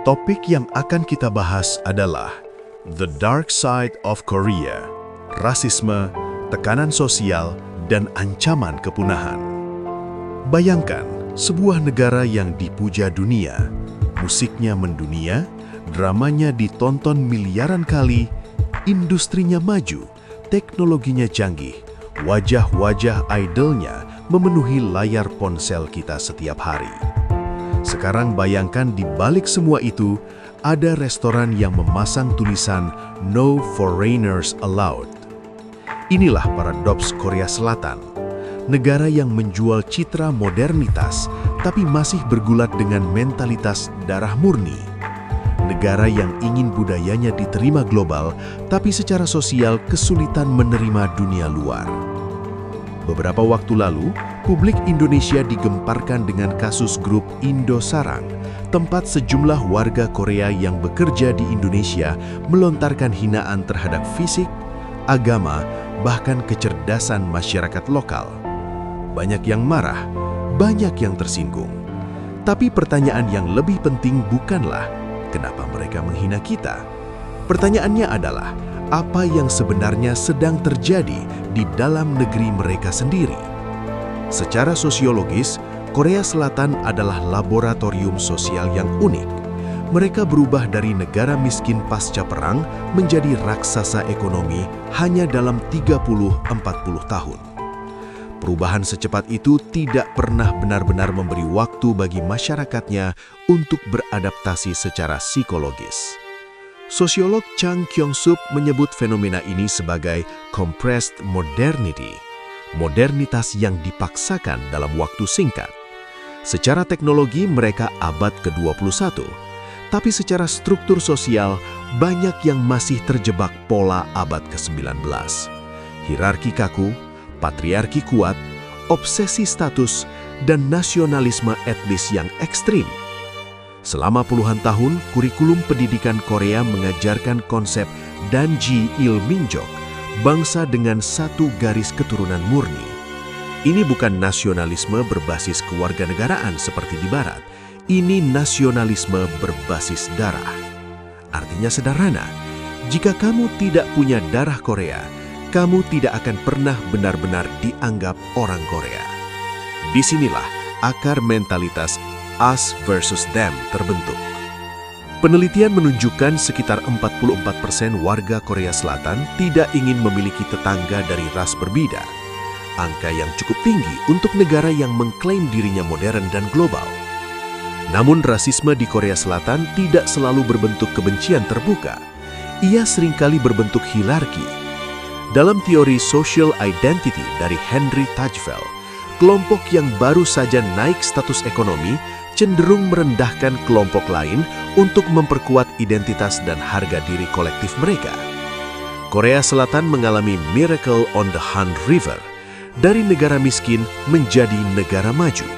Topik yang akan kita bahas adalah The Dark Side of Korea, rasisme, tekanan sosial, dan ancaman kepunahan. Bayangkan, sebuah negara yang dipuja dunia, musiknya mendunia, dramanya ditonton miliaran kali, industrinya maju, teknologinya canggih, wajah-wajah idolnya memenuhi layar ponsel kita setiap hari. Sekarang bayangkan di balik semua itu, ada restoran yang memasang tulisan No Foreigners Allowed. Inilah paradoks Korea Selatan, negara yang menjual citra modernitas tapi masih bergulat dengan mentalitas darah murni. Negara yang ingin budayanya diterima global tapi secara sosial kesulitan menerima dunia luar. Beberapa waktu lalu, publik Indonesia digemparkan dengan kasus grup Indosarang, tempat sejumlah warga Korea yang bekerja di Indonesia melontarkan hinaan terhadap fisik, agama, bahkan kecerdasan masyarakat lokal. Banyak yang marah, banyak yang tersinggung. Tapi pertanyaan yang lebih penting bukanlah kenapa mereka menghina kita. Pertanyaannya adalah, apa yang sebenarnya sedang terjadi di dalam negeri mereka sendiri? Secara sosiologis, Korea Selatan adalah laboratorium sosial yang unik. Mereka berubah dari negara miskin pasca perang menjadi raksasa ekonomi hanya dalam 30-40 tahun. Perubahan secepat itu tidak pernah benar-benar memberi waktu bagi masyarakatnya untuk beradaptasi secara psikologis. Sosiolog Chang Kyung-sup menyebut fenomena ini sebagai compressed modernity, modernitas yang dipaksakan dalam waktu singkat. Secara teknologi mereka abad ke-21, tapi secara struktur sosial banyak yang masih terjebak pola abad ke-19. Hierarki kaku, patriarki kuat, obsesi status, dan nasionalisme etnis yang ekstrim. Selama puluhan tahun, kurikulum pendidikan Korea mengajarkan konsep Danji Il-minjok, bangsa dengan satu garis keturunan murni. Ini bukan nasionalisme berbasis kewarganegaraan seperti di Barat. Ini nasionalisme berbasis darah. Artinya sederhana, jika kamu tidak punya darah Korea, kamu tidak akan pernah benar-benar dianggap orang Korea. Disinilah akar mentalitas us versus them terbentuk. Penelitian menunjukkan sekitar 44% warga Korea Selatan tidak ingin memiliki tetangga dari ras berbeda. Angka yang cukup tinggi untuk negara yang mengklaim dirinya modern dan global. Namun rasisme di Korea Selatan tidak selalu berbentuk kebencian terbuka. Ia seringkali berbentuk hierarki. Dalam teori social identity dari Henry Tajfel, kelompok yang baru saja naik status ekonomi cenderung merendahkan kelompok lain untuk memperkuat identitas dan harga diri kolektif mereka. Korea Selatan mengalami miracle on the Han River, dari negara miskin menjadi negara maju.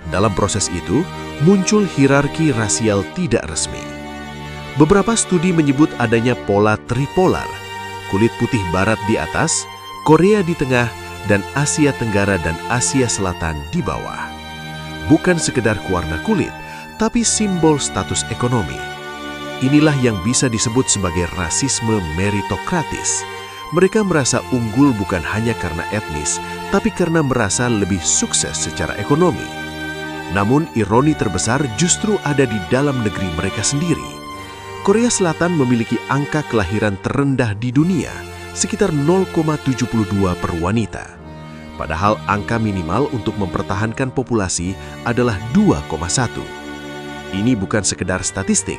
Dalam proses itu, muncul hierarki rasial tidak resmi. Beberapa studi menyebut adanya pola tripolar, kulit putih barat di atas, Korea di tengah, dan Asia Tenggara dan Asia Selatan di bawah. Bukan sekedar warna kulit, tapi simbol status ekonomi. Inilah yang bisa disebut sebagai rasisme meritokratis. Mereka merasa unggul bukan hanya karena etnis, tapi karena merasa lebih sukses secara ekonomi. Namun ironi terbesar justru ada di dalam negeri mereka sendiri. Korea Selatan memiliki angka kelahiran terendah di dunia, sekitar 0,72 per wanita. Padahal angka minimal untuk mempertahankan populasi adalah 2,1. Ini bukan sekedar statistik,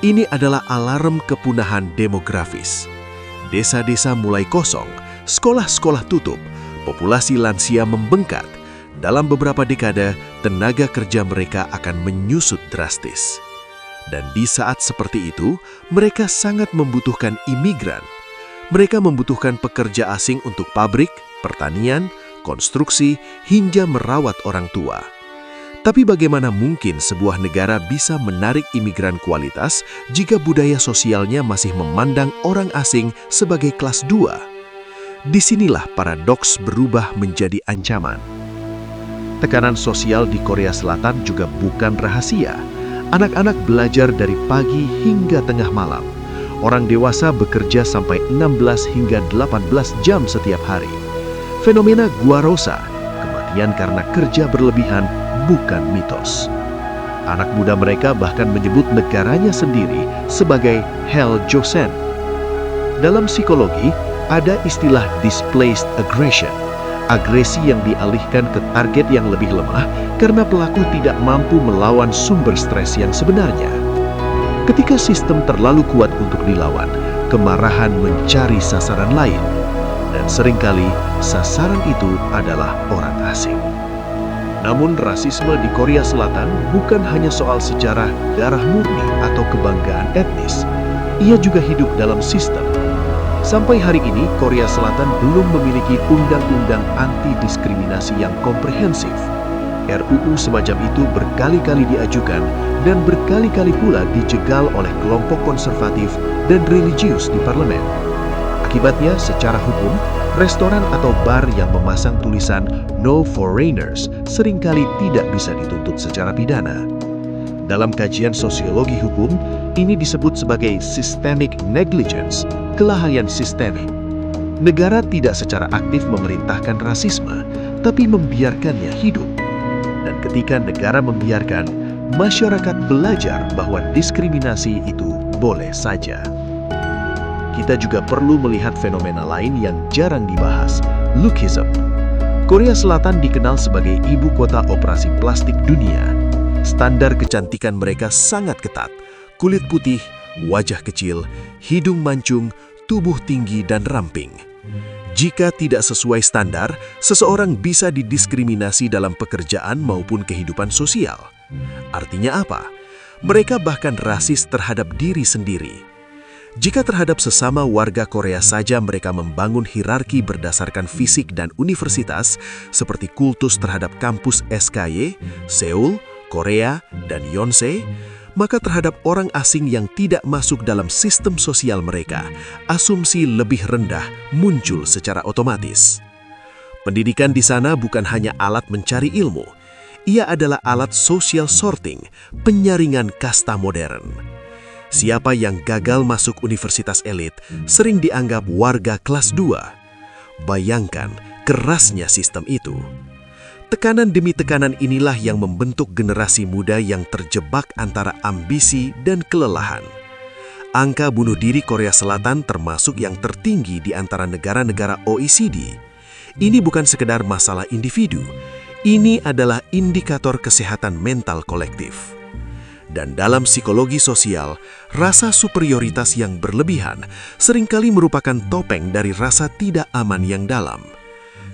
ini adalah alarm kepunahan demografis. Desa-desa mulai kosong, sekolah-sekolah tutup, populasi lansia membengkak. Dalam beberapa dekade, tenaga kerja mereka akan menyusut drastis. Dan di saat seperti itu, mereka sangat membutuhkan imigran. Mereka membutuhkan pekerja asing untuk pabrik, pertanian, konstruksi, hingga merawat orang tua. Tapi bagaimana mungkin sebuah negara bisa menarik imigran kualitas jika budaya sosialnya masih memandang orang asing sebagai kelas 2? Disinilah paradoks berubah menjadi ancaman. Tekanan sosial di Korea Selatan juga bukan rahasia. Anak-anak belajar dari pagi hingga tengah malam. Orang dewasa bekerja sampai 16 hingga 18 jam setiap hari. Fenomena Gua Rosa, kematian karena kerja berlebihan, bukan mitos. Anak muda mereka bahkan menyebut negaranya sendiri sebagai Hell Joseon. Dalam psikologi, ada istilah displaced aggression, agresi yang dialihkan ke target yang lebih lemah karena pelaku tidak mampu melawan sumber stres yang sebenarnya. Ketika sistem terlalu kuat untuk dilawan, kemarahan mencari sasaran lain. Dan seringkali sasaran itu adalah orang asing. Namun rasisme di Korea Selatan bukan hanya soal sejarah darah murni atau kebanggaan etnis. Ia juga hidup dalam sistem. Sampai hari ini, Korea Selatan belum memiliki undang-undang anti-diskriminasi yang komprehensif. RUU semacam itu berkali-kali diajukan dan berkali-kali pula dijegal oleh kelompok konservatif dan religius di parlemen. Akibatnya, secara hukum, restoran atau bar yang memasang tulisan "No Foreigners" seringkali tidak bisa dituntut secara pidana. Dalam kajian sosiologi hukum, ini disebut sebagai systemic negligence, kelalaian sistemik. Negara tidak secara aktif memerintahkan rasisme, tapi membiarkannya hidup. Dan ketika negara membiarkan, masyarakat belajar bahwa diskriminasi itu boleh saja. Kita juga perlu melihat fenomena lain yang jarang dibahas, lookism. Korea Selatan dikenal sebagai ibu kota operasi plastik dunia. Standar kecantikan mereka sangat ketat, kulit putih, wajah kecil, hidung mancung, tubuh tinggi dan ramping. Jika tidak sesuai standar, seseorang bisa didiskriminasi dalam pekerjaan maupun kehidupan sosial. Artinya apa? Mereka bahkan rasis terhadap diri sendiri. Jika terhadap sesama warga Korea saja mereka membangun hierarki berdasarkan fisik dan universitas, seperti kultus terhadap kampus SKY, Seoul, Korea, dan Yonsei, maka terhadap orang asing yang tidak masuk dalam sistem sosial mereka, asumsi lebih rendah muncul secara otomatis. Pendidikan di sana bukan hanya alat mencari ilmu, ia adalah alat social sorting, penyaringan kasta modern. Siapa yang gagal masuk universitas elit sering dianggap warga kelas 2. Bayangkan kerasnya sistem itu. Tekanan demi tekanan inilah yang membentuk generasi muda yang terjebak antara ambisi dan kelelahan. Angka bunuh diri Korea Selatan termasuk yang tertinggi di antara negara-negara OECD. Ini bukan sekedar masalah individu, ini adalah indikator kesehatan mental kolektif. Dan dalam psikologi sosial, rasa superioritas yang berlebihan seringkali merupakan topeng dari rasa tidak aman yang dalam.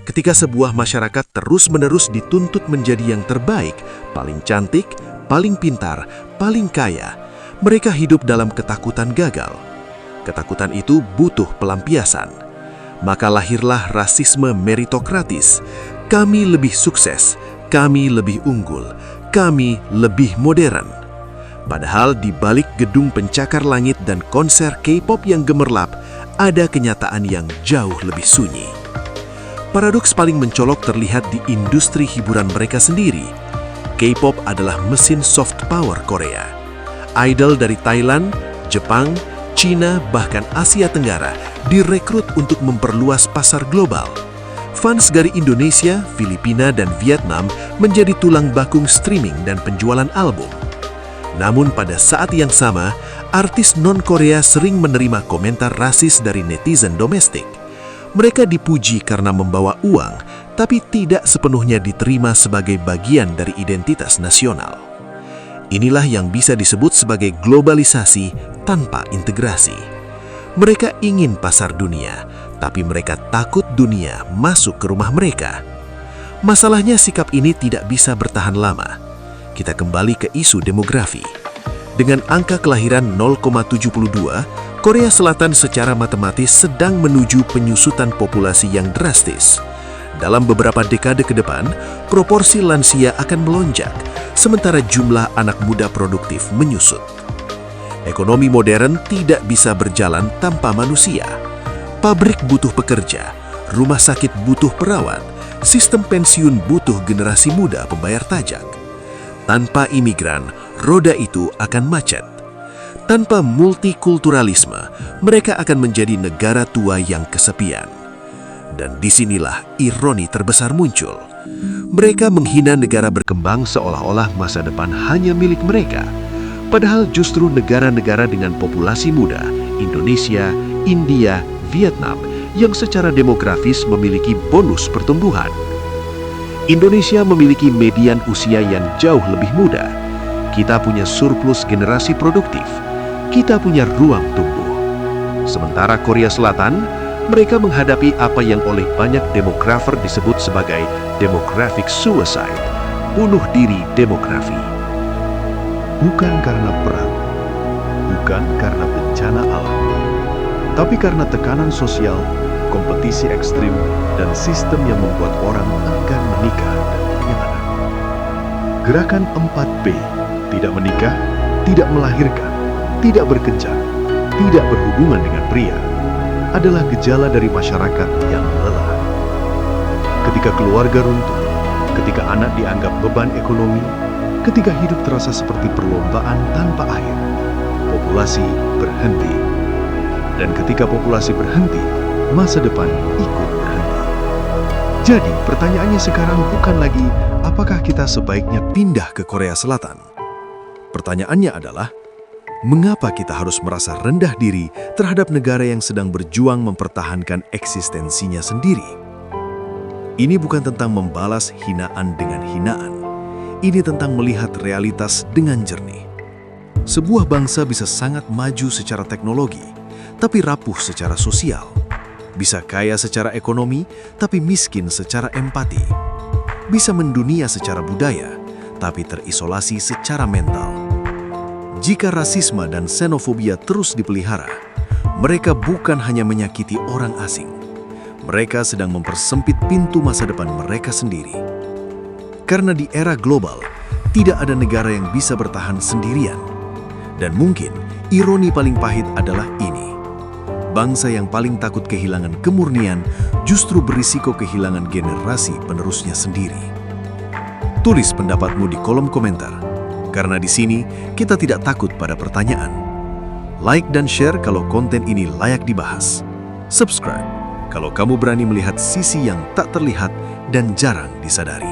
Ketika sebuah masyarakat terus-menerus dituntut menjadi yang terbaik, paling cantik, paling pintar, paling kaya, mereka hidup dalam ketakutan gagal. Ketakutan itu butuh pelampiasan. Maka lahirlah rasisme meritokratis. Kami lebih sukses, kami lebih unggul, kami lebih modern. Padahal di balik gedung pencakar langit dan konser K-pop yang gemerlap, ada kenyataan yang jauh lebih sunyi. Paradoks paling mencolok terlihat di industri hiburan mereka sendiri. K-pop adalah mesin soft power Korea. Idol dari Thailand, Jepang, Cina, bahkan Asia Tenggara direkrut untuk memperluas pasar global. Fans dari Indonesia, Filipina, dan Vietnam menjadi tulang bakung streaming dan penjualan album. Namun pada saat yang sama, artis non-Korea sering menerima komentar rasis dari netizen domestik. Mereka dipuji karena membawa uang, tapi tidak sepenuhnya diterima sebagai bagian dari identitas nasional. Inilah yang bisa disebut sebagai globalisasi tanpa integrasi. Mereka ingin pasar dunia, tapi mereka takut dunia masuk ke rumah mereka. Masalahnya sikap ini tidak bisa bertahan lama. Kita kembali ke isu demografi. Dengan angka kelahiran 0,72, Korea Selatan secara matematis sedang menuju penyusutan populasi yang drastis. Dalam beberapa dekade ke depan, proporsi lansia akan melonjak, sementara jumlah anak muda produktif menyusut. Ekonomi modern tidak bisa berjalan tanpa manusia. Pabrik butuh pekerja, rumah sakit butuh perawat, sistem pensiun butuh generasi muda pembayar pajak. Tanpa imigran, roda itu akan macet. Tanpa multikulturalisme, mereka akan menjadi negara tua yang kesepian. Dan disinilah ironi terbesar muncul. Mereka menghina negara berkembang seolah-olah masa depan hanya milik mereka. Padahal justru negara-negara dengan populasi muda, Indonesia, India, Vietnam, yang secara demografis memiliki bonus pertumbuhan. Indonesia memiliki median usia yang jauh lebih muda. Kita punya surplus generasi produktif. Kita punya ruang tumbuh. Sementara Korea Selatan, mereka menghadapi apa yang oleh banyak demografer disebut sebagai demographic suicide, bunuh diri demografi. Bukan karena perang, bukan karena bencana alam, tapi karena tekanan sosial, kompetisi ekstrim, dan sistem yang membuat orang enggan menikah dan punya anak. Gerakan 4P, tidak menikah, tidak melahirkan, tidak berkencan, tidak berhubungan dengan pria, adalah gejala dari masyarakat yang lelah. Ketika keluarga runtuh, ketika anak dianggap beban ekonomi, ketika hidup terasa seperti perlombaan tanpa akhir, populasi berhenti. Dan ketika populasi berhenti, masa depan ikut berhenti. Jadi, pertanyaannya sekarang bukan lagi apakah kita sebaiknya pindah ke Korea Selatan. Pertanyaannya adalah, mengapa kita harus merasa rendah diri terhadap negara yang sedang berjuang mempertahankan eksistensinya sendiri? Ini bukan tentang membalas hinaan dengan hinaan. Ini tentang melihat realitas dengan jernih. Sebuah bangsa bisa sangat maju secara teknologi, tapi rapuh secara sosial. Bisa kaya secara ekonomi, tapi miskin secara empati. Bisa mendunia secara budaya, tapi terisolasi secara mental. Jika rasisme dan xenofobia terus dipelihara, mereka bukan hanya menyakiti orang asing. Mereka sedang mempersempit pintu masa depan mereka sendiri. Karena di era global, tidak ada negara yang bisa bertahan sendirian. Dan mungkin ironi paling pahit adalah ini. Bangsa yang paling takut kehilangan kemurnian justru berisiko kehilangan generasi penerusnya sendiri. Tulis pendapatmu di kolom komentar, karena di sini kita tidak takut pada pertanyaan. Like dan share kalau konten ini layak dibahas. Subscribe kalau kamu berani melihat sisi yang tak terlihat dan jarang disadari.